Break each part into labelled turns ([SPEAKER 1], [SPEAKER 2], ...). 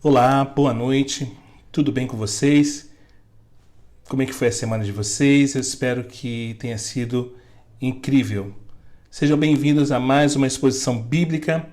[SPEAKER 1] Olá, boa noite, tudo bem com vocês? Como é que foi a semana de vocês? Eu espero que tenha sido incrível. Sejam bem-vindos a mais uma exposição bíblica,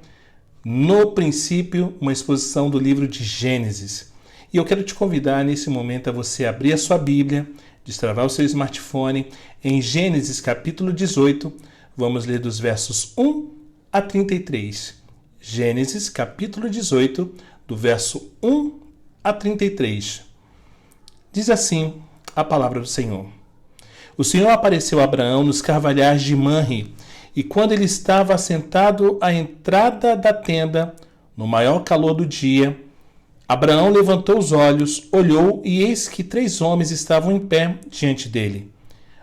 [SPEAKER 1] no princípio, uma exposição do livro de Gênesis. E eu quero te convidar nesse momento a você abrir a sua Bíblia, destravar o seu smartphone em Gênesis capítulo 18, vamos ler dos versos 1 a 33. Gênesis capítulo 18, do verso 1 a 33. Diz assim a palavra do Senhor. O Senhor apareceu a Abraão nos carvalhais de Manre, e quando ele estava assentado à entrada da tenda, no maior calor do dia, Abraão levantou os olhos, olhou, e eis que 3 homens estavam em pé diante dele.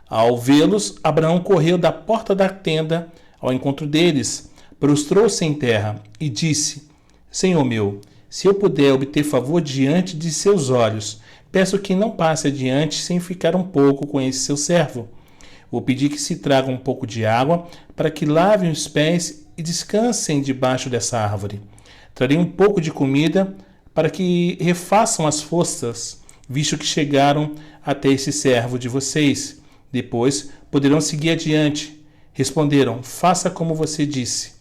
[SPEAKER 1] Ao vê-los, Abraão correu da porta da tenda ao encontro deles, prostrou-se em terra e disse: Senhor meu, se eu puder obter favor diante de seus olhos, peço que não passe adiante sem ficar um pouco com esse seu servo. Vou pedir que se traga um pouco de água para que lavem os pés e descansem debaixo dessa árvore. Trarei um pouco de comida para que refaçam as forças, visto que chegaram até esse servo de vocês. Depois poderão seguir adiante. Responderam: faça como você disse.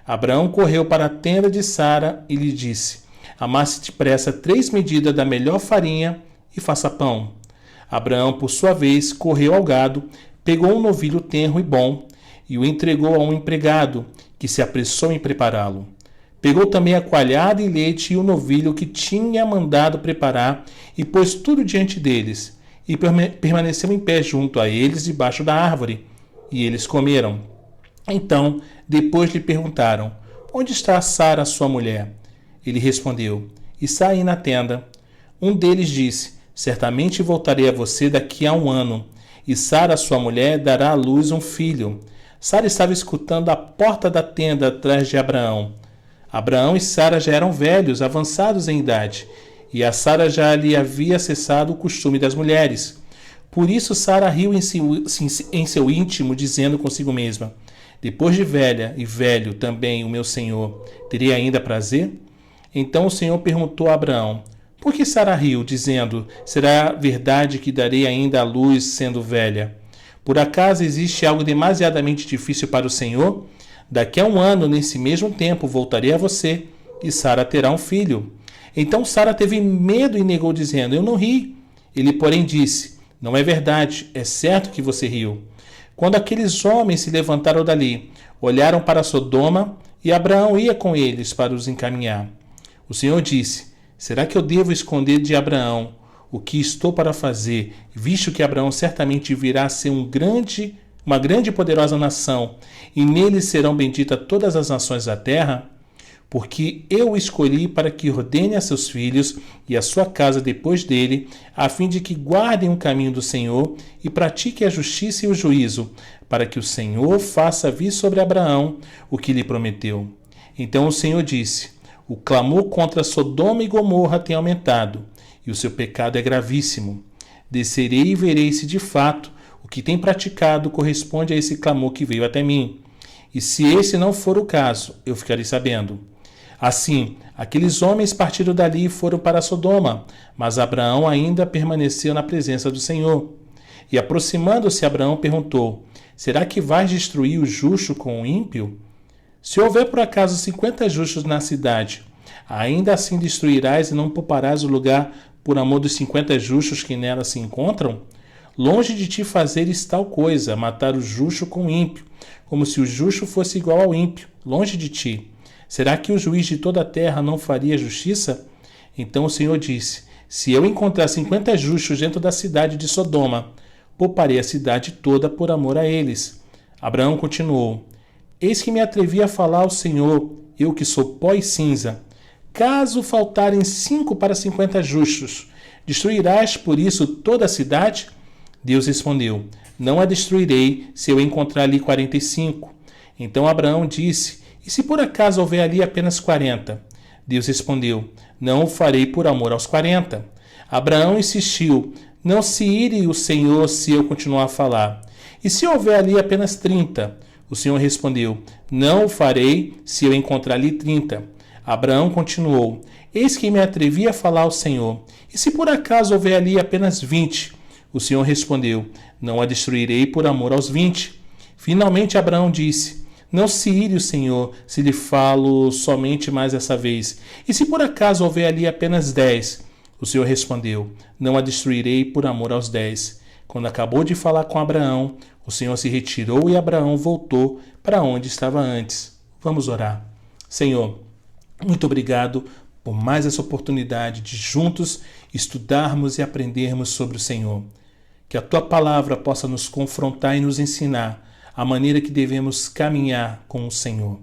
[SPEAKER 1] Abraão correu para a tenda de Sara e lhe disse: amasse depressa 3 medidas da melhor farinha e faça pão. Abraão, por sua vez, correu ao gado, pegou um novilho tenro e bom e o entregou a um empregado, que se apressou em prepará-lo. Pegou também a coalhada e leite e o novilho que tinha mandado preparar e pôs tudo diante deles, e permaneceu em pé junto a eles debaixo da árvore, e eles comeram. Então, depois lhe perguntaram: onde está Sara, sua mulher? Ele respondeu: está aí na tenda. Um deles disse: certamente voltarei a você daqui a 1 ano, e Sara, sua mulher, dará à luz um filho. Sara estava escutando à porta da tenda atrás de Abraão. Abraão e Sara já eram velhos, avançados em idade, e a Sara já lhe havia cessado o costume das mulheres. Por isso Sara riu em seu íntimo, dizendo consigo mesma: depois de velha e velho também o meu senhor, terei ainda prazer? Então o Senhor perguntou a Abraão: por que Sara riu, dizendo: será verdade que darei ainda à luz sendo velha? Por acaso existe algo demasiadamente difícil para o Senhor? Daqui a 1 ano, nesse mesmo tempo, voltarei a você, e Sara terá um filho. Então Sara teve medo e negou, dizendo: eu não ri. Ele, porém, disse: não é verdade, é certo que você riu. Quando aqueles homens se levantaram dali, olharam para Sodoma, e Abraão ia com eles para os encaminhar. O Senhor disse: será que eu devo esconder de Abraão o que estou para fazer, visto que Abraão certamente virá a ser uma grande e poderosa nação, e nele serão benditas todas as nações da terra? Porque eu o escolhi para que ordene a seus filhos e a sua casa depois dele, a fim de que guardem o caminho do Senhor e pratiquem a justiça e o juízo, para que o Senhor faça vir sobre Abraão o que lhe prometeu. Então o Senhor disse: o clamor contra Sodoma e Gomorra tem aumentado, e o seu pecado é gravíssimo. Descerei e verei se de fato o que tem praticado corresponde a esse clamor que veio até mim. E se esse não for o caso, eu ficarei sabendo. Assim, aqueles homens partiram dali e foram para Sodoma, mas Abraão ainda permaneceu na presença do Senhor. E aproximando-se, Abraão perguntou: será que vais destruir o justo com o ímpio? Se houver por acaso 50 justos na cidade, ainda assim destruirás e não pouparás o lugar por amor dos 50 justos que nela se encontram? Longe de ti fazeres tal coisa, matar o justo com o ímpio, como se o justo fosse igual ao ímpio, longe de ti. Será que o juiz de toda a terra não faria justiça? Então o Senhor disse: se eu encontrar 50 justos dentro da cidade de Sodoma, pouparei a cidade toda por amor a eles. Abraão continuou: eis que me atrevi a falar ao Senhor, eu que sou pó e cinza. Caso faltarem 5 para 50 justos, destruirás por isso toda a cidade? Deus respondeu: não a destruirei se eu encontrar ali 45. Então Abraão disse: e se por acaso houver ali apenas 40? Deus respondeu: não o farei por amor aos 40. Abraão insistiu: não se ire o Senhor se eu continuar a falar. E se houver ali apenas 30? O Senhor respondeu: não o farei se eu encontrar ali 30. Abraão continuou: Eis que me atrevi a falar ao Senhor. E se por acaso houver ali apenas 20? O Senhor respondeu: não a destruirei por amor aos 20. Finalmente Abraão disse: não se ire o Senhor, se lhe falo somente mais essa vez. E se por acaso houver ali apenas 10? O Senhor respondeu: não a destruirei por amor aos 10. Quando acabou de falar com Abraão, o Senhor se retirou e Abraão voltou para onde estava antes. Vamos orar. Senhor, muito obrigado por mais essa oportunidade de juntos estudarmos e aprendermos sobre o Senhor. Que a Tua palavra possa nos confrontar e nos ensinar a maneira que devemos caminhar com o Senhor.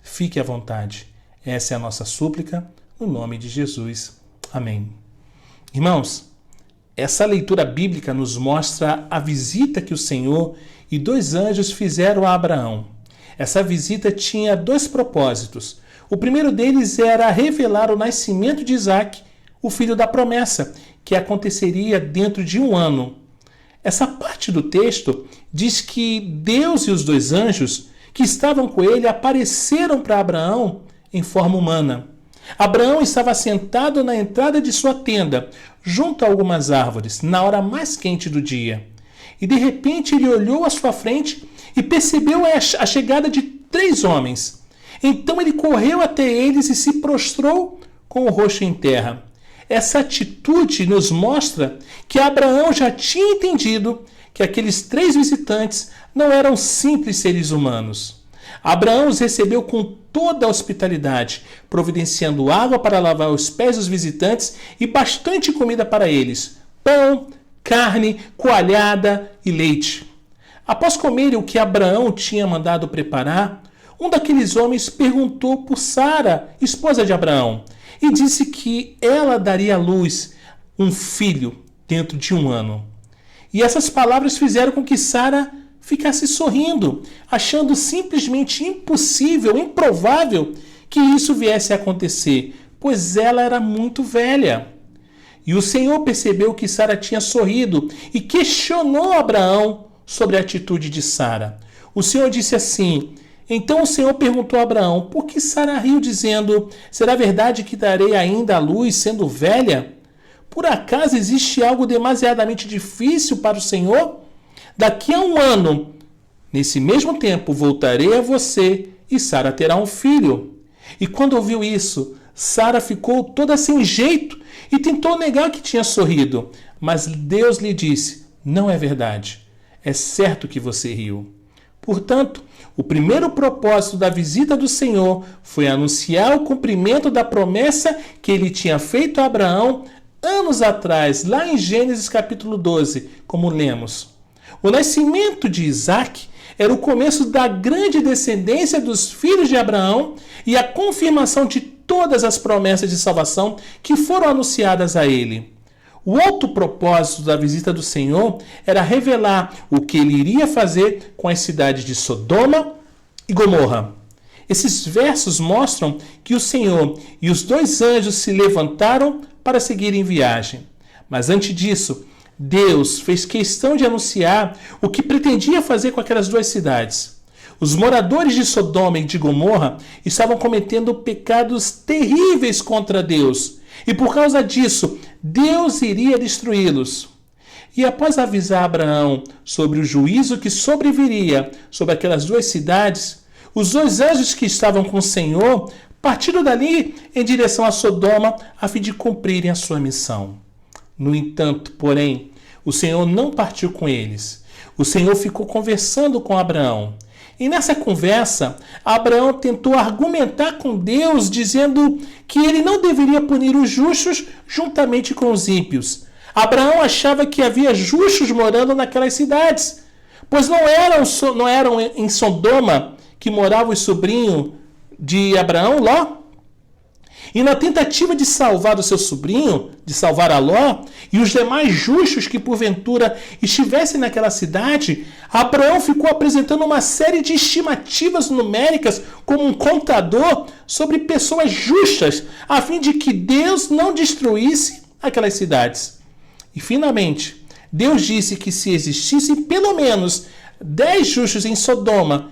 [SPEAKER 1] Fique à vontade. Essa é a nossa súplica, no nome de Jesus. Amém. Irmãos, essa leitura bíblica nos mostra a visita que o Senhor e 2 anjos fizeram a Abraão. Essa visita tinha 2 propósitos. O primeiro deles era revelar o nascimento de Isaque, o filho da promessa, que aconteceria dentro de 1 ano. Essa parte do texto diz que Deus e os 2 anjos que estavam com ele apareceram para Abraão em forma humana. Abraão estava sentado na entrada de sua tenda, junto a algumas árvores, na hora mais quente do dia. E de repente ele olhou à sua frente e percebeu a chegada de 3 homens. Então ele correu até eles e se prostrou com o rosto em terra. Essa atitude nos mostra que Abraão já tinha entendido que aqueles 3 visitantes não eram simples seres humanos. Abraão os recebeu com toda a hospitalidade, providenciando água para lavar os pés dos visitantes e bastante comida para eles: pão, carne, coalhada e leite. Após comerem o que Abraão tinha mandado preparar, um daqueles homens perguntou por Sara, esposa de Abraão, e disse que ela daria à luz um filho dentro de 1 ano. E essas palavras fizeram com que Sara ficasse sorrindo, achando simplesmente impossível, improvável que isso viesse a acontecer, pois ela era muito velha. E o Senhor percebeu que Sara tinha sorrido e questionou Abraão sobre a atitude de Sara. O Senhor disse assim: então o Senhor perguntou a Abraão: por que Sara riu, dizendo: será verdade que darei ainda à luz sendo velha? Por acaso existe algo demasiadamente difícil para o Senhor? Daqui a 1 ano, nesse mesmo tempo, voltarei a você e Sara terá um filho. E quando ouviu isso, Sara ficou toda sem jeito e tentou negar que tinha sorrido. Mas Deus lhe disse: não é verdade. É certo que você riu. Portanto, o primeiro propósito da visita do Senhor foi anunciar o cumprimento da promessa que ele tinha feito a Abraão anos atrás, lá em Gênesis capítulo 12, como lemos. O nascimento de Isaque era o começo da grande descendência dos filhos de Abraão e a confirmação de todas as promessas de salvação que foram anunciadas a ele. O outro propósito da visita do Senhor era revelar o que ele iria fazer com as cidades de Sodoma e Gomorra. Esses versos mostram que o Senhor e os 2 anjos se levantaram para seguir em viagem. Mas antes disso, Deus fez questão de anunciar o que pretendia fazer com aquelas 2 cidades. Os moradores de Sodoma e de Gomorra estavam cometendo pecados terríveis contra Deus. E por causa disso, Deus iria destruí-los. E após avisar Abraão sobre o juízo que sobreviria sobre aquelas 2 cidades, os 2 anjos que estavam com o Senhor partiram dali em direção a Sodoma a fim de cumprirem a sua missão. No entanto, porém, o Senhor não partiu com eles. O Senhor ficou conversando com Abraão. E nessa conversa, Abraão tentou argumentar com Deus, dizendo que ele não deveria punir os justos juntamente com os ímpios. Abraão achava que havia justos morando naquelas cidades, pois não eram em Sodoma que morava o sobrinho de Abraão, Ló? E na tentativa de salvar o seu sobrinho, de salvar a Ló, e os demais justos que porventura estivessem naquela cidade, Abraão ficou apresentando uma série de estimativas numéricas como um contador sobre pessoas justas, a fim de que Deus não destruísse aquelas cidades. E finalmente, Deus disse que se existissem pelo menos 10 justos em Sodoma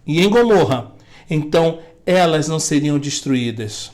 [SPEAKER 1] e em Gomorra, então elas não seriam destruídas.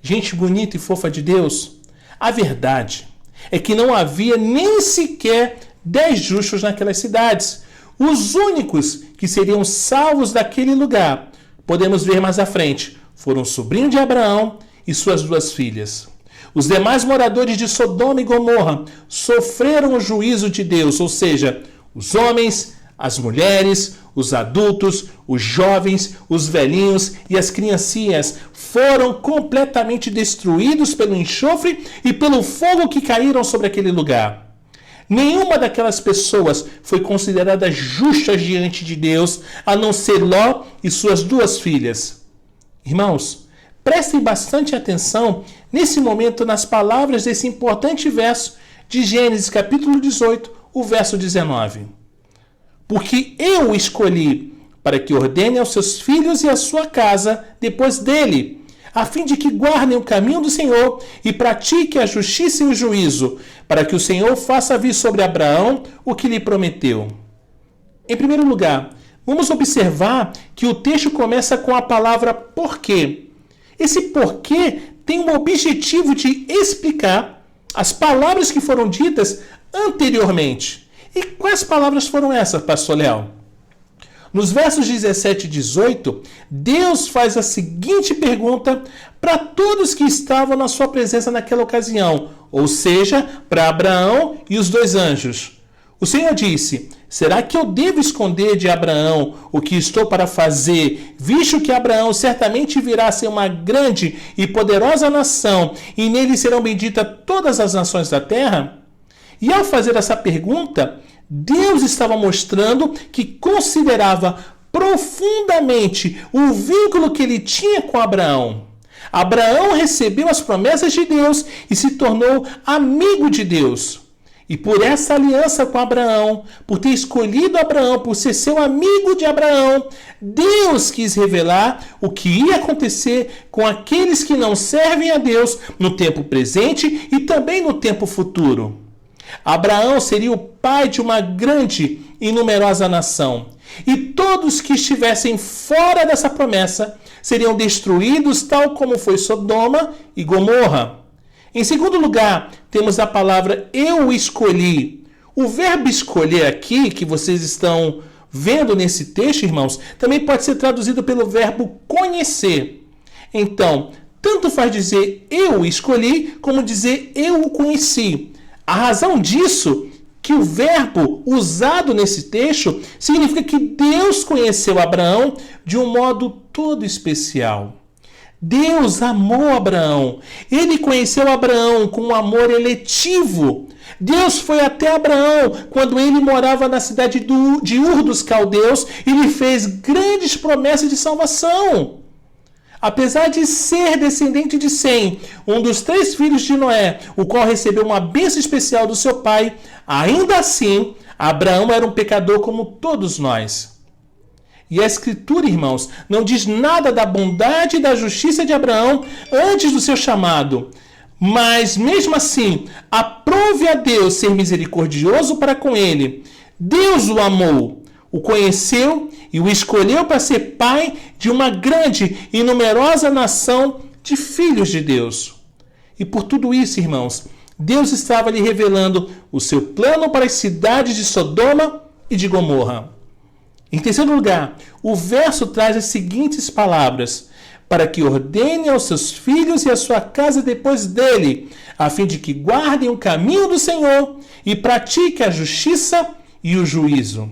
[SPEAKER 1] gente bonita e fofa de Deus? A verdade é que não havia nem sequer 10 justos naquelas cidades. Os únicos que seriam salvos daquele lugar, podemos ver mais à frente, foram o sobrinho de Abraão e suas 2 filhas. Os demais moradores de Sodoma e Gomorra sofreram o juízo de Deus, ou seja, os homens, as mulheres, os adultos, os jovens, os velhinhos e as criancinhas foram completamente destruídos pelo enxofre e pelo fogo que caíram sobre aquele lugar. Nenhuma daquelas pessoas foi considerada justa diante de Deus, a não ser Ló e suas 2 filhas. Irmãos, prestem bastante atenção nesse momento nas palavras desse importante verso de Gênesis capítulo 18, o verso 19. Porque eu o escolhi para que ordene aos seus filhos e à sua casa depois dele, a fim de que guardem o caminho do Senhor e pratiquem a justiça e o juízo, para que o Senhor faça vir sobre Abraão o que lhe prometeu. Em primeiro lugar, vamos observar que o texto começa com a palavra porquê. Esse porquê tem o objetivo de explicar as palavras que foram ditas anteriormente. E quais palavras foram essas, pastor Léo? Nos versos 17 e 18, Deus faz a seguinte pergunta para todos que estavam na sua presença naquela ocasião, ou seja, para Abraão e os 2 anjos. O Senhor disse: será que eu devo esconder de Abraão o que estou para fazer, visto que Abraão certamente virá a ser uma grande e poderosa nação, e nele serão benditas todas as nações da terra? E ao fazer essa pergunta, Deus estava mostrando que considerava profundamente o vínculo que ele tinha com Abraão. Abraão recebeu as promessas de Deus e se tornou amigo de Deus. E por essa aliança com Abraão, por ter escolhido Abraão, por ser seu amigo de Abraão, Deus quis revelar o que ia acontecer com aqueles que não servem a Deus no tempo presente e também no tempo futuro. Abraão seria o pai de uma grande e numerosa nação. E todos que estivessem fora dessa promessa seriam destruídos, tal como foi Sodoma e Gomorra. Em segundo lugar, temos a palavra eu escolhi. O verbo escolher aqui, que vocês estão vendo nesse texto, irmãos, também pode ser traduzido pelo verbo conhecer. Então, tanto faz dizer eu escolhi, como dizer eu o conheci. A razão disso que o verbo usado nesse texto significa que Deus conheceu Abraão de um modo todo especial. Deus amou Abraão. Ele conheceu Abraão com um amor eletivo. Deus foi até Abraão quando ele morava na cidade de Ur dos Caldeus e lhe fez grandes promessas de salvação. Apesar de ser descendente de Sem, um dos 3 filhos de Noé, o qual recebeu uma bênção especial do seu pai, ainda assim, Abraão era um pecador como todos nós. E a Escritura, irmãos, não diz nada da bondade e da justiça de Abraão antes do seu chamado. Mas, mesmo assim, aprove a Deus ser misericordioso para com ele. Deus o amou, o conheceu e o escolheu para ser pai de uma grande e numerosa nação de filhos de Deus. E por tudo isso, irmãos, Deus estava lhe revelando o seu plano para as cidades de Sodoma e de Gomorra. Em terceiro lugar, o verso traz as seguintes palavras: para que ordene aos seus filhos e à sua casa depois dele, a fim de que guardem o caminho do Senhor e pratiquem a justiça e o juízo.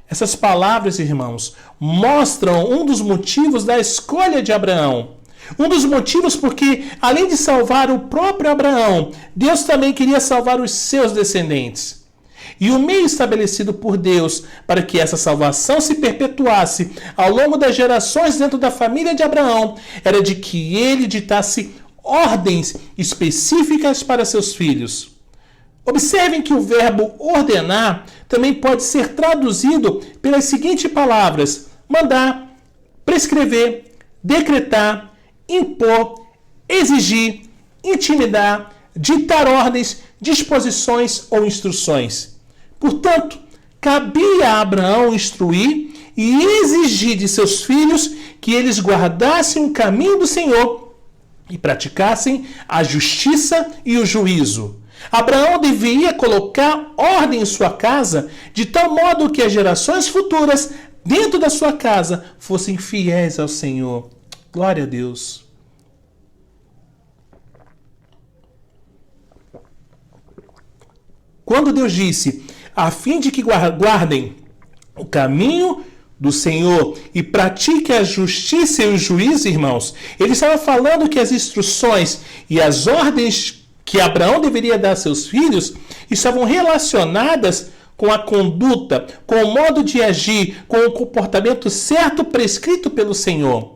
[SPEAKER 1] Essas palavras, irmãos, mostram um dos motivos da escolha de Abraão. Um dos motivos porque, além de salvar o próprio Abraão, Deus também queria salvar os seus descendentes. E o meio estabelecido por Deus para que essa salvação se perpetuasse ao longo das gerações dentro da família de Abraão era de que ele ditasse ordens específicas para seus filhos. Observem que o verbo ordenar também pode ser traduzido pelas seguintes palavras: mandar, prescrever, decretar, impor, exigir, intimidar, ditar ordens, disposições ou instruções. Portanto, cabia a Abraão instruir e exigir de seus filhos que eles guardassem o caminho do Senhor e praticassem a justiça e o juízo. Abraão deveria colocar ordem em sua casa, de tal modo que as gerações futuras, dentro da sua casa, fossem fiéis ao Senhor. Glória a Deus. Quando Deus disse, a fim de que guardem o caminho do Senhor e pratique a justiça e o juízo, irmãos, ele estava falando que as instruções e as ordens que Abraão deveria dar a seus filhos estavam relacionadas com a conduta, com o modo de agir, com o comportamento certo prescrito pelo Senhor.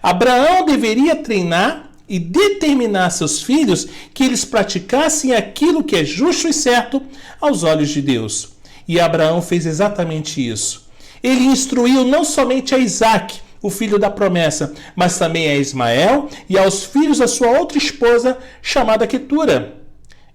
[SPEAKER 1] Abraão deveria treinar e determinar a seus filhos que eles praticassem aquilo que é justo e certo aos olhos de Deus. E Abraão fez exatamente isso. Ele instruiu não somente a Isaque, o filho da promessa, mas também a Ismael e aos filhos da sua outra esposa, chamada Quetura.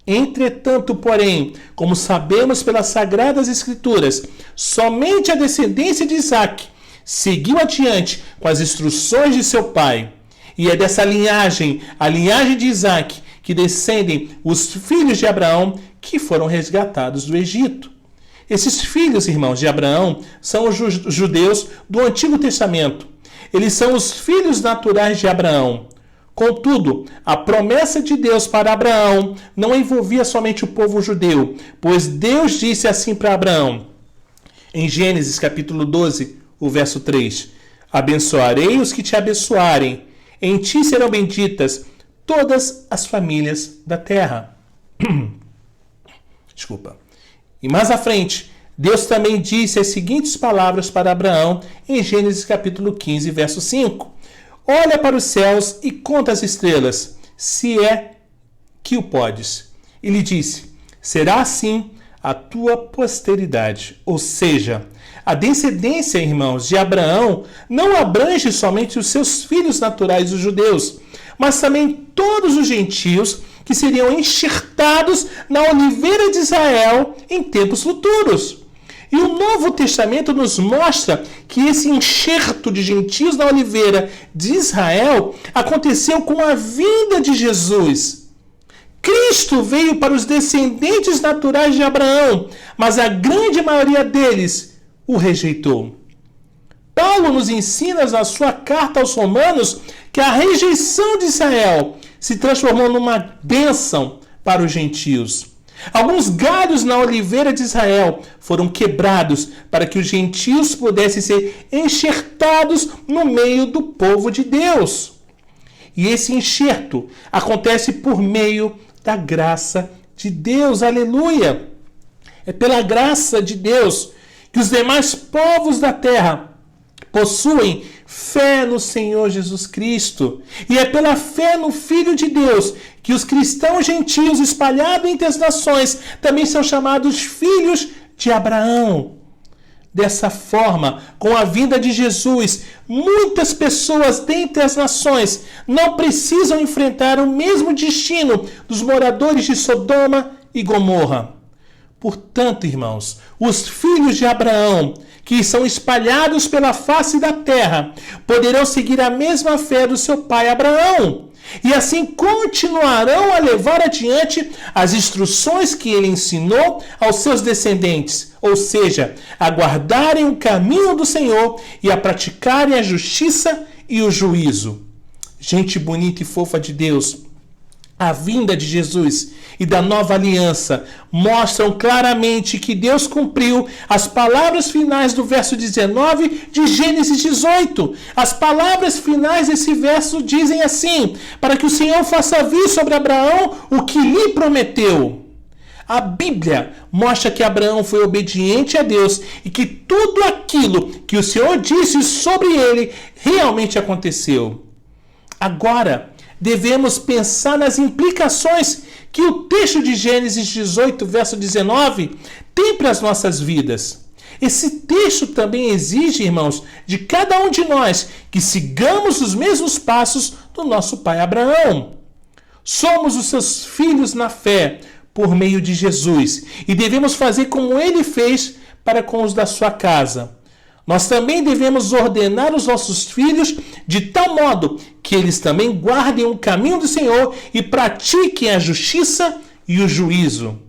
[SPEAKER 1] Entretanto, porém, como sabemos pelas Sagradas Escrituras, somente a descendência de Isaque seguiu adiante com as instruções de seu pai. E é dessa linhagem, a linhagem de Isaque, que descendem os filhos de Abraão que foram resgatados do Egito. Esses filhos, irmãos, de Abraão são os judeus do Antigo Testamento. Eles são os filhos naturais de Abraão. Contudo, a promessa de Deus para Abraão não envolvia somente o povo judeu, pois Deus disse assim para Abraão, em Gênesis capítulo 12, o verso 3, abençoarei os que te abençoarem, em ti serão benditas todas as famílias da terra. Desculpa. E mais à frente, Deus também disse as seguintes palavras para Abraão em Gênesis capítulo 15, verso 5. Olha para os céus e conta as estrelas, se é que o podes. E lhe disse, será assim a tua posteridade. Ou seja, a descendência, irmãos, de Abraão não abrange somente os seus filhos naturais, os judeus, mas também todos os gentios que seriam enxertados na oliveira de Israel em tempos futuros. E o Novo Testamento nos mostra que esse enxerto de gentios na oliveira de Israel aconteceu com a vinda de Jesus. Cristo veio para os descendentes naturais de Abraão, mas a grande maioria deles o rejeitou. Paulo nos ensina na sua carta aos Romanos que a rejeição de Israel se transformou numa bênção para os gentios. Alguns galhos na oliveira de Israel foram quebrados para que os gentios pudessem ser enxertados no meio do povo de Deus. E esse enxerto acontece por meio da graça de Deus. Aleluia! É pela graça de Deus que os demais povos da terra possuem fé no Senhor Jesus Cristo. E é pela fé no Filho de Deus que os cristãos gentios espalhados entre as nações também são chamados filhos de Abraão. Dessa forma, com a vinda de Jesus, muitas pessoas dentre as nações não precisam enfrentar o mesmo destino dos moradores de Sodoma e Gomorra. Portanto, irmãos, os filhos de Abraão, que são espalhados pela face da terra, poderão seguir a mesma fé do seu pai Abraão, e assim continuarão a levar adiante as instruções que ele ensinou aos seus descendentes, ou seja, a guardarem o caminho do Senhor e a praticarem a justiça e o juízo. Gente bonita e fofa de Deus, a vinda de Jesus e da nova aliança mostram claramente que Deus cumpriu as palavras finais do verso 19 de Gênesis 18. As palavras finais desse verso dizem assim: para que o Senhor faça vir sobre Abraão o que lhe prometeu. A Bíblia mostra que Abraão foi obediente a Deus e que tudo aquilo que o Senhor disse sobre ele realmente aconteceu. Agora, devemos pensar nas implicações que o texto de Gênesis 18, verso 19, tem para as nossas vidas. Esse texto também exige, irmãos, de cada um de nós que sigamos os mesmos passos do nosso pai Abraão. Somos os seus filhos na fé por meio de Jesus e devemos fazer como ele fez para com os da sua casa. Nós também devemos ordenar os nossos filhos de tal modo que eles também guardem o caminho do Senhor e pratiquem a justiça e o juízo.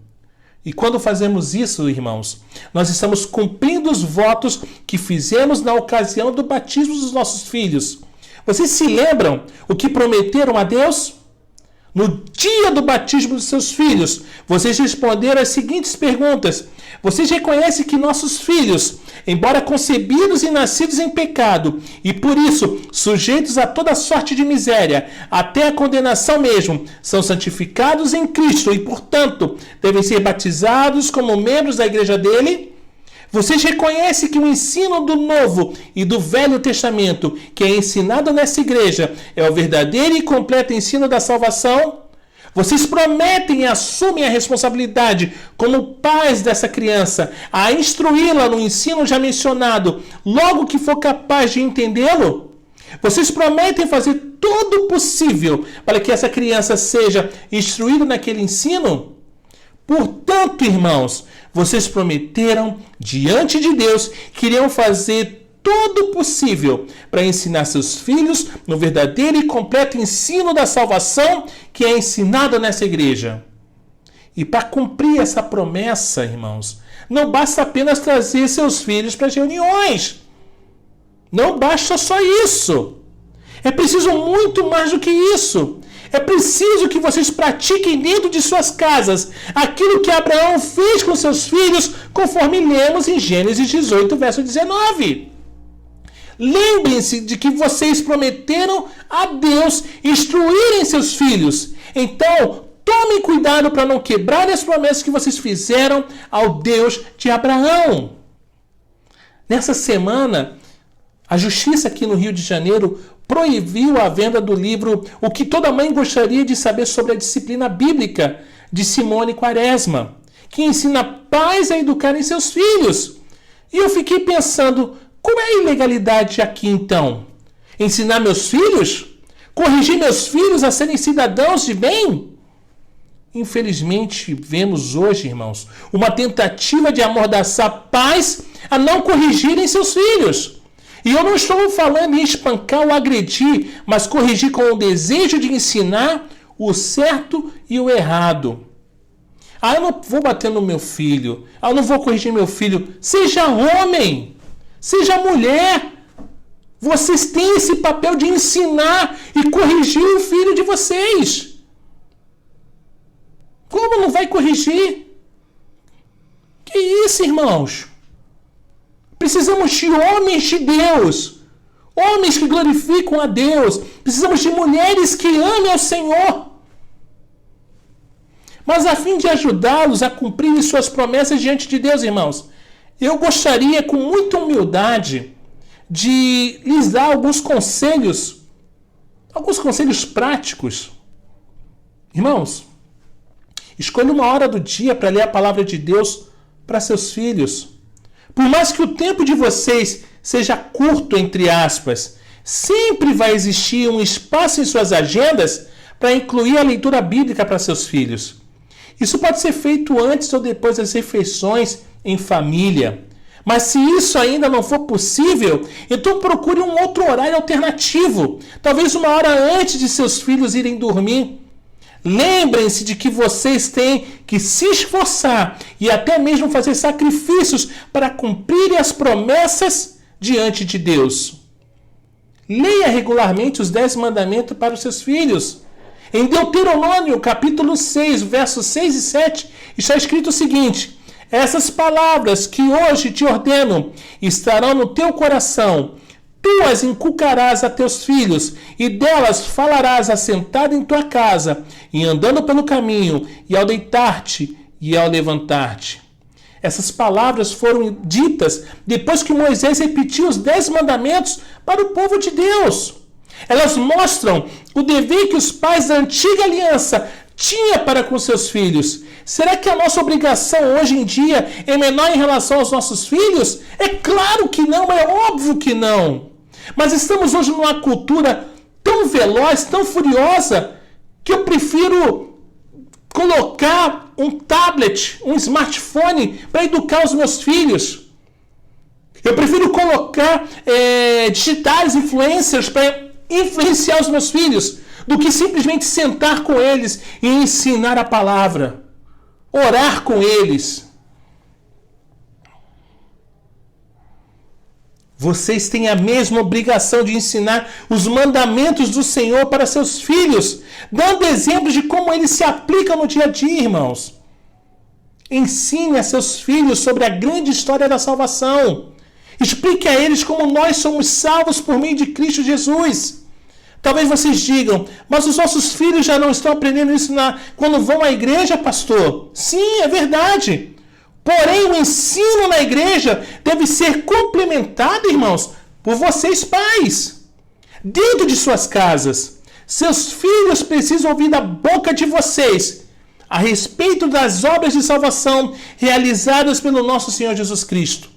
[SPEAKER 1] E quando fazemos isso, irmãos, nós estamos cumprindo os votos que fizemos na ocasião do batismo dos nossos filhos. Vocês se lembram o que prometeram a Deus? No dia do batismo dos seus filhos, vocês responderam as seguintes perguntas. Vocês reconhecem que nossos filhos, embora concebidos e nascidos em pecado, e por isso sujeitos a toda sorte de miséria, até a condenação mesmo, são santificados em Cristo e, portanto, devem ser batizados como membros da igreja dele? Vocês reconhecem que o ensino do Novo e do Velho Testamento, que é ensinado nessa igreja, é o verdadeiro e completo ensino da salvação? Vocês prometem e assumem a responsabilidade, como pais dessa criança, a instruí-la no ensino já mencionado, logo que for capaz de entendê-lo? Vocês prometem fazer todo o possível para que essa criança seja instruída naquele ensino? Portanto, irmãos, vocês prometeram diante de Deus que iriam fazer todo o possível para ensinar seus filhos no verdadeiro e completo ensino da salvação que é ensinado nessa igreja. E para cumprir essa promessa, irmãos, não basta apenas trazer seus filhos para as reuniões. Não basta só isso. É preciso muito mais do que isso. É preciso que vocês pratiquem dentro de suas casas aquilo que Abraão fez com seus filhos, conforme lemos em Gênesis 18, verso 19. Lembrem-se de que vocês prometeram a Deus instruírem seus filhos. Então, tomem cuidado para não quebrar as promessas que vocês fizeram ao Deus de Abraão. Nessa semana, a justiça aqui no Rio de Janeiro proibiu a venda do livro O que Toda Mãe Gostaria de Saber sobre a Disciplina Bíblica, de Simone Quaresma, que ensina pais a educarem seus filhos. E eu fiquei pensando, qual é a ilegalidade aqui então? Ensinar meus filhos? Corrigir meus filhos a serem cidadãos de bem? Infelizmente, vemos hoje, irmãos, uma tentativa de amordaçar pais a não corrigirem seus filhos. E eu não estou falando em espancar ou agredir, mas corrigir com o desejo de ensinar o certo e o errado. Eu não vou bater no meu filho. Eu não vou corrigir meu filho. Seja homem, seja mulher. Vocês têm esse papel de ensinar e corrigir o filho de vocês. Como não vai corrigir? Que isso, irmãos? Precisamos de homens de Deus, homens que glorificam a Deus. Precisamos de mulheres que amem ao Senhor. Mas a fim de ajudá-los a cumprirem suas promessas diante de Deus, irmãos, eu gostaria com muita humildade de lhes dar alguns conselhos práticos. Irmãos, escolha uma hora do dia para ler a palavra de Deus para seus filhos. Por mais que o tempo de vocês seja curto, entre aspas, sempre vai existir um espaço em suas agendas para incluir a leitura bíblica para seus filhos. Isso pode ser feito antes ou depois das refeições em família. Mas se isso ainda não for possível, então procure um outro horário alternativo. Talvez uma hora antes de seus filhos irem dormir. Lembrem-se de que vocês têm que se esforçar e até mesmo fazer sacrifícios para cumprirem as promessas diante de Deus. Leia regularmente os 10 mandamentos para os seus filhos. Em Deuteronômio, capítulo 6, versos 6 e 7, está escrito o seguinte: essas palavras que hoje te ordeno estarão no teu coração. Tu as inculcarás a teus filhos, e delas falarás assentado em tua casa, e andando pelo caminho, e ao deitar-te, e ao levantar-te. Essas palavras foram ditas depois que Moisés repetiu os 10 mandamentos para o povo de Deus. Elas mostram o dever que os pais da antiga aliança tinham para com seus filhos. Será que a nossa obrigação hoje em dia é menor em relação aos nossos filhos? É claro que não, é óbvio que não. Mas estamos hoje numa cultura tão veloz, tão furiosa, que eu prefiro colocar um tablet, um smartphone para educar os meus filhos. Eu prefiro colocar digitais influencers para influenciar os meus filhos do que simplesmente sentar com eles e ensinar a palavra, orar com eles. Vocês têm a mesma obrigação de ensinar os mandamentos do Senhor para seus filhos, dando exemplos de como eles se aplicam no dia a dia, irmãos. Ensine a seus filhos sobre a grande história da salvação. Explique a eles como nós somos salvos por meio de Cristo Jesus. Talvez vocês digam, mas os nossos filhos já não estão aprendendo isso quando vão à igreja, pastor? Sim, é verdade. Porém, o ensino na igreja deve ser complementado, irmãos, por vocês pais. Dentro de suas casas, seus filhos precisam ouvir da boca de vocês a respeito das obras de salvação realizadas pelo nosso Senhor Jesus Cristo.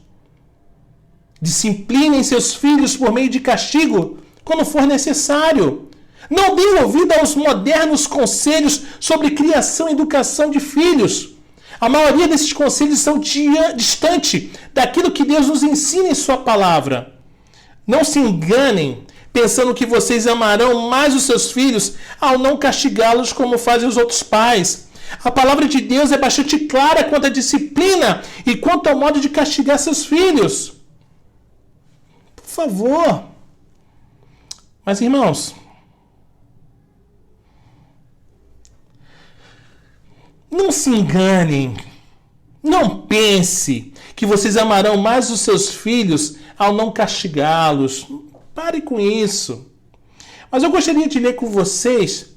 [SPEAKER 1] Disciplinem seus filhos por meio de castigo quando for necessário. Não deem ouvido aos modernos conselhos sobre criação e educação de filhos. A maioria desses conselhos são distante daquilo que Deus nos ensina em sua palavra. Não se enganem pensando que vocês amarão mais os seus filhos ao não castigá-los como fazem os outros pais. A palavra de Deus é bastante clara quanto à disciplina e quanto ao modo de castigar seus filhos. Por favor. Mas, irmãos, não se enganem. Não pense que vocês amarão mais os seus filhos ao não castigá-los. Pare com isso. Mas eu gostaria de ler com vocês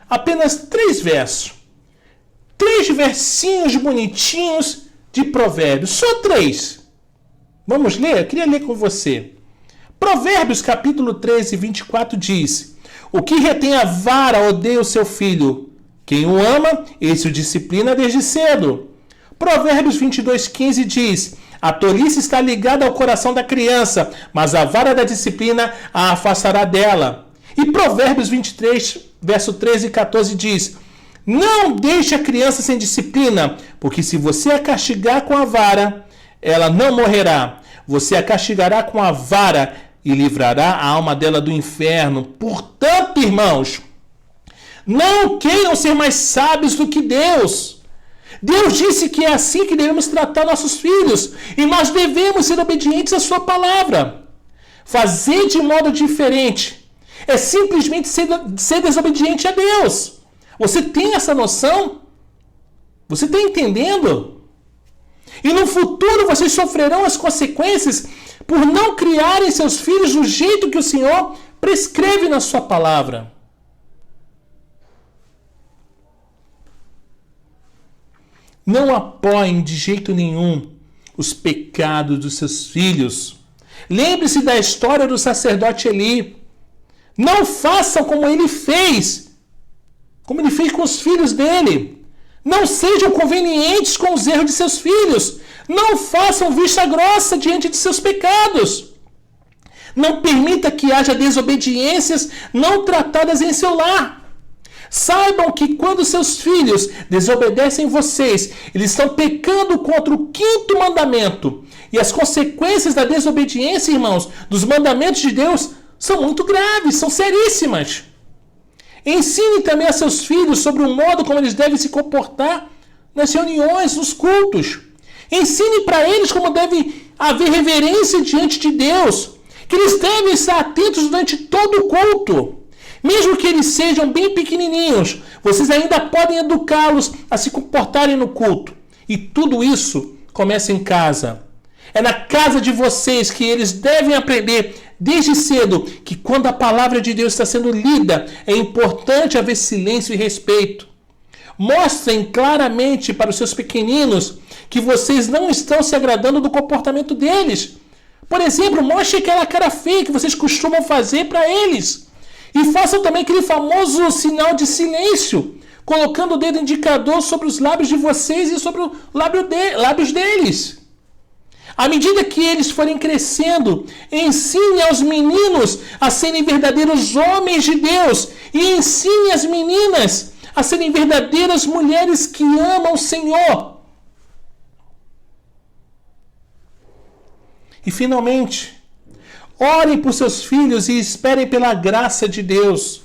[SPEAKER 1] apenas 3 versos. 3 versinhos bonitinhos de Provérbios. Só 3. Vamos ler? Eu queria ler com você. Provérbios capítulo 13, 24 diz: o que retém a vara odeia o seu filho. Quem o ama, esse o disciplina desde cedo. Provérbios 22, 15 diz: a tolice está ligada ao coração da criança, mas a vara da disciplina a afastará dela. E Provérbios 23, verso 13 e 14 diz: não deixe a criança sem disciplina, porque se você a castigar com a vara, ela não morrerá. Você a castigará com a vara e livrará a alma dela do inferno. Portanto, irmãos, não queiram ser mais sábios do que Deus. Deus disse que é assim que devemos tratar nossos filhos, e nós devemos ser obedientes à sua palavra. Fazer de modo diferente é simplesmente ser desobediente a Deus. Você tem essa noção? Você está entendendo? E no futuro vocês sofrerão as consequências por não criarem seus filhos do jeito que o Senhor prescreve na sua palavra. Não apoiem de jeito nenhum os pecados dos seus filhos. Lembre-se da história do sacerdote Eli. Não façam como ele fez com os filhos dele. Não sejam convenientes com os erros de seus filhos. Não façam vista grossa diante de seus pecados. Não permita que haja desobediências não tratadas em seu lar. Saibam que quando seus filhos desobedecem vocês, eles estão pecando contra o 5º mandamento. E as consequências da desobediência, irmãos, dos mandamentos de Deus são muito graves, são seríssimas. Ensine também a seus filhos sobre o modo como eles devem se comportar nas reuniões, nos cultos. Ensine para eles como deve haver reverência diante de Deus, que eles devem estar atentos durante todo o culto. Mesmo que eles sejam bem pequenininhos, vocês ainda podem educá-los a se comportarem no culto. E tudo isso começa em casa. É na casa de vocês que eles devem aprender desde cedo que quando a palavra de Deus está sendo lida, é importante haver silêncio e respeito. Mostrem claramente para os seus pequeninos que vocês não estão se agradando do comportamento deles. Por exemplo, mostre aquela cara feia que vocês costumam fazer para eles. E façam também aquele famoso sinal de silêncio, colocando o dedo indicador sobre os lábios de vocês e sobre os lábios deles. À medida que eles forem crescendo, ensine aos meninos a serem verdadeiros homens de Deus e ensine as meninas a serem verdadeiras mulheres que amam o Senhor. E finalmente, orem por seus filhos e esperem pela graça de Deus,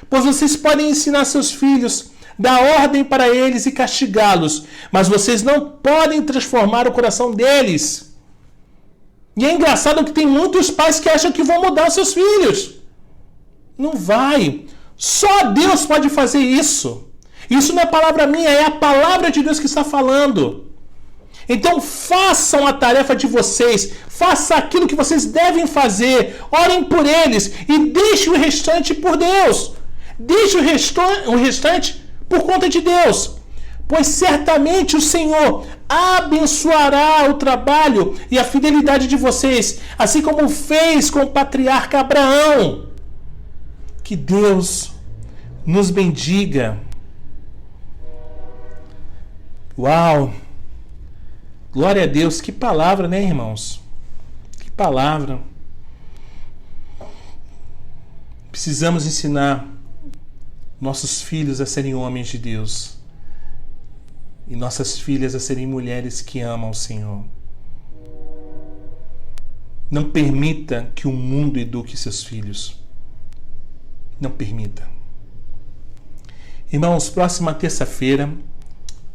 [SPEAKER 1] pois vocês podem ensinar seus filhos, dar ordem para eles e castigá-los, mas vocês não podem transformar o coração deles. E é engraçado que tem muitos pais que acham que vão mudar os seus filhos. Não vai. Só Deus pode fazer isso. Isso não é palavra minha, é a palavra de Deus que está falando. Então façam a tarefa de vocês, façam aquilo que vocês devem fazer, orem por eles e deixem o restante por Deus. Deixe o restante por conta de Deus, pois certamente o Senhor abençoará o trabalho e a fidelidade de vocês, assim como fez com o patriarca Abraão. Que Deus nos bendiga. Uau! Glória a Deus, que palavra, né, irmãos? Que palavra. Precisamos ensinar nossos filhos a serem homens de Deus e nossas filhas a serem mulheres que amam o Senhor. Não permita que o mundo eduque seus filhos. Não permita. Irmãos, próxima terça-feira,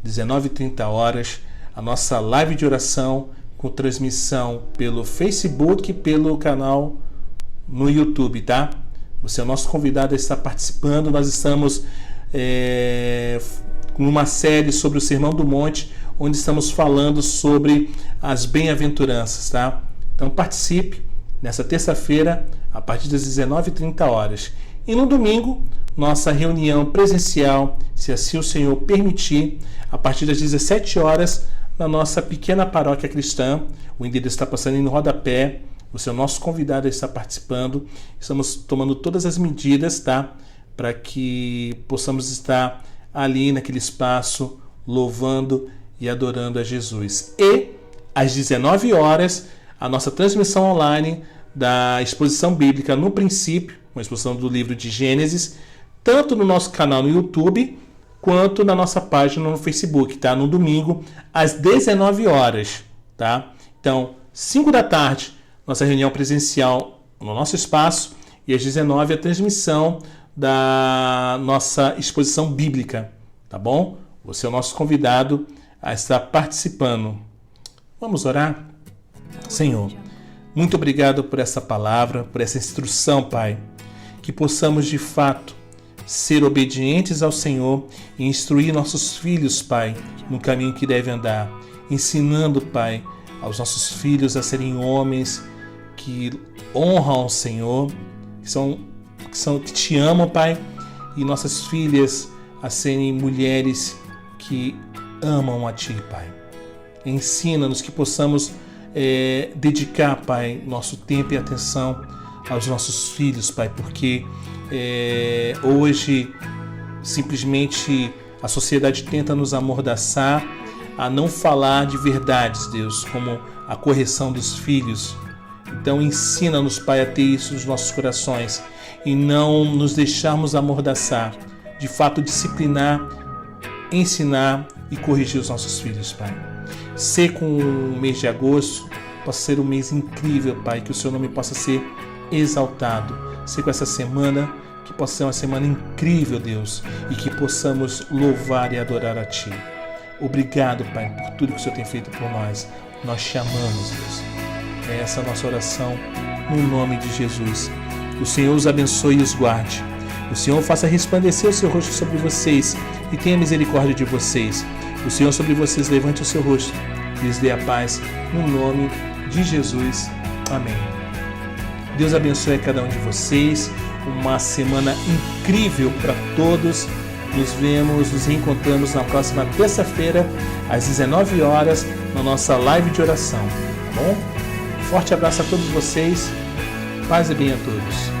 [SPEAKER 1] 19h30, a nossa live de oração com transmissão pelo Facebook e pelo canal no YouTube, tá? Você é o nosso convidado a estar participando. Nós estamos com uma série sobre o Sermão do Monte, onde estamos falando sobre as bem-aventuranças, tá? Então participe nessa terça-feira, a partir das 19h30. E no domingo, nossa reunião presencial, se assim o Senhor permitir, a partir das 17h, na nossa pequena paróquia cristã. O endereço está passando aí no rodapé. Você é o nosso convidado a estar participando. Estamos tomando todas as medidas, tá? Para que possamos estar ali naquele espaço, louvando e adorando a Jesus. E às 19h, a nossa transmissão online da exposição bíblica no princípio, uma exposição do livro de Gênesis, tanto no nosso canal no YouTube, quanto na nossa página no Facebook, tá? No domingo, às 19h, tá? Então, 5h, nossa reunião presencial no nosso espaço, e às 19h, a transmissão da nossa exposição bíblica, tá bom? Você é o nosso convidado a estar participando. Vamos orar? Senhor, muito obrigado por essa palavra, por essa instrução, Pai, que possamos de fato ser obedientes ao Senhor e instruir nossos filhos, Pai, no caminho que devem andar, ensinando, Pai, aos nossos filhos a serem homens que honram ao Senhor, que te amam, Pai, e nossas filhas a serem mulheres que amam a Ti, Pai. Ensina-nos que possamos dedicar, Pai, nosso tempo e atenção aos nossos filhos, Pai, porque hoje simplesmente a sociedade tenta nos amordaçar a não falar de verdades, Deus, como a correção dos filhos. Então ensina-nos, Pai, a ter isso nos nossos corações e não nos deixarmos amordaçar, de fato disciplinar, ensinar e corrigir os nossos filhos, Pai. Ser com o mês de agosto possa ser um mês incrível, Pai, que o Seu nome possa ser exaltado. Ser com essa semana que possa ser uma semana incrível, Deus, e que possamos louvar e adorar a Ti. Obrigado, Pai, por tudo que o Senhor tem feito por nós. Nós te amamos, Deus. É essa a nossa oração no nome de Jesus. O Senhor os abençoe e os guarde. O Senhor faça resplandecer o seu rosto sobre vocês e tenha misericórdia de vocês. O Senhor sobre vocês levante o seu rosto e lhes dê a paz no nome de Jesus. Amém. Deus abençoe a cada um de vocês. Uma semana incrível para todos. Nos reencontramos na próxima terça-feira, às 19h, na nossa live de oração. Tá bom? Forte abraço a todos vocês. Paz e bem a todos.